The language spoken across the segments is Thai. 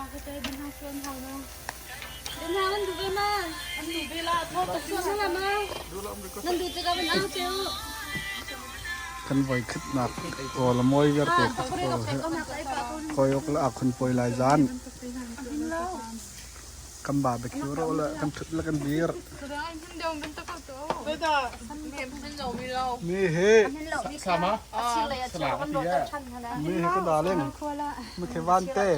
าก็จะเป็นทางส่วนเขาเนาะเป็นทางมันดูไปมาอันดูไปละทอดตกส่วนนั่นแหละมานั่นดูจะกลายเป็นอ้างเจ้ากันไว้ขึ้นหนักตัวละมวยก็เกิดคอยกละอักคนป่วยหลายจานกำบาไปคิวเราละกันทุดละกันเบียร์นี่เฮ้samaนี่เฮ้ก็ด่าเล่นไม่เคยวันเต้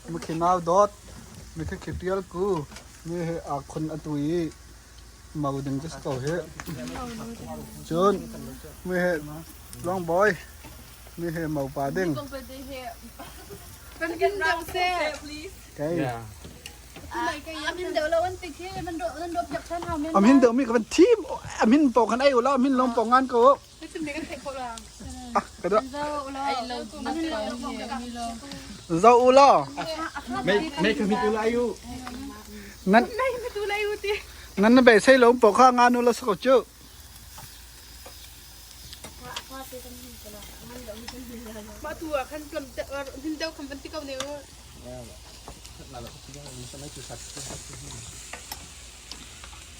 ไม่เคยน้าวดอดไม่เคยเขียดเดียลกูนี่เฮ้อักคนอตุยมาดึงจะสต่อเฮ้จนไม่เฮ้ลองบอยนี่เฮ้มาป่าเด้งเป็นกินเราเซ่ไก่อามินเดี๋ยวเราวันติดที่มันโดนจากชั้นเราอามินเดี๋ยวมีกับเป็นทีมอามินปอกกันไอ้อยู่แล้วอามินลงปอกงานกูไม่ถึงเด็กกันเตะคนละกระโดดเจ้าอูล่อไม่คือมีตัวอะไรอยู่นั่นไม่มีตัวอะไรอยู่ที่นั่นน่ะแบบใช่ลงปอกข้างานนู้นแล้วสกัดเจ้ามาตัวขันกลมจะหินเจ้าคำเป็นที่เก่าเนี่ย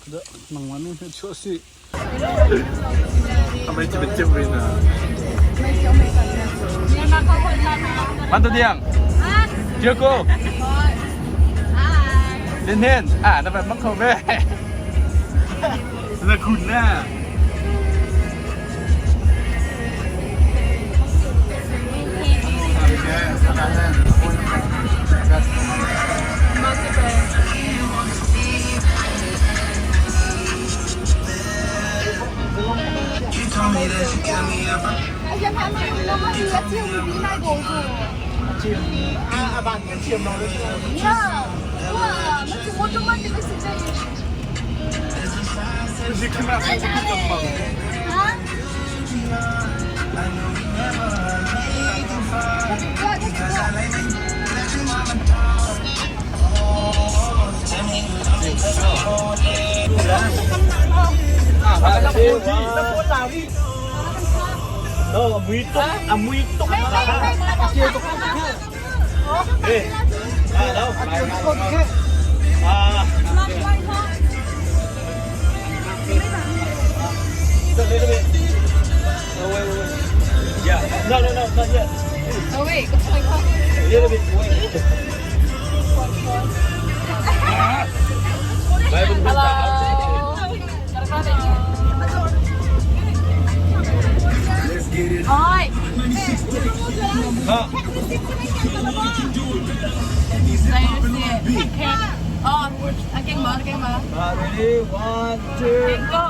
เด้อนังวันนี้เป็นชั่วสิทำไมจะเป็นเจ้าวินอ่ะมันตัวเดียงเจ้ากูเล่นเล่นนั่นแบบมังคุดแม่นั่นคุณน่ะmuito, yeah, no, not yet. Oh wait, go play coffee. A little bit. Hello. Oi. Oh, again, more. Ready? 1, 2. Go.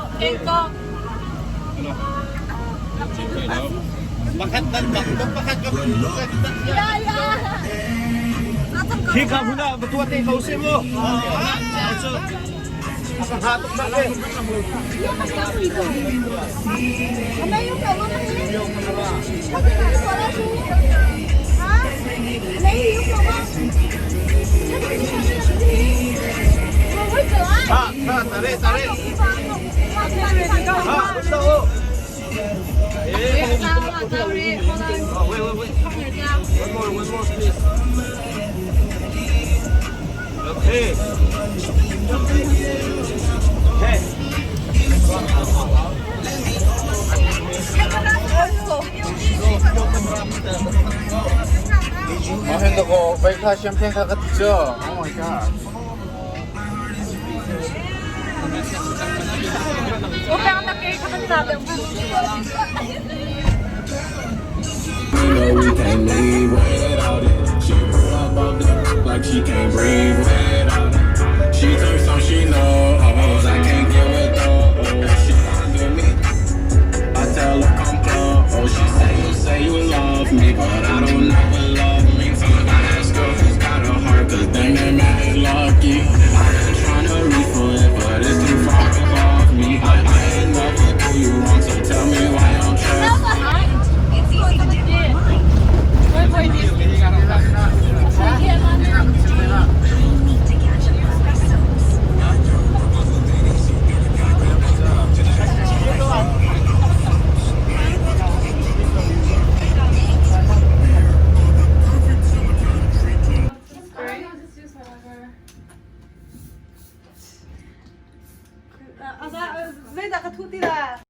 Makan dan makan Ya. Hika muna betul teh kau semu. Akan hatuk balik. Ano yung problema niya? Yung mana? Wala siya. Ha? Yung problema. Tarik. Betul. Wait. One more, please. Okay. 핸드고 베이카 샴페인 카가 있죠? 오 마이 갓. We can't leave without it. She roll up all the like she can't breathe without it. She talks so she knows I can't get with her. She under me. I tell her come close. She say you love me, but I don't know what love means. So I ask her who's got a heart, 'cause dang that man is lucky. I ain't tryna reach for it, but it's too far above me. I ain't never do you wrong, so tell me why I'm trust. ไม่ได้กระทุ้ติละ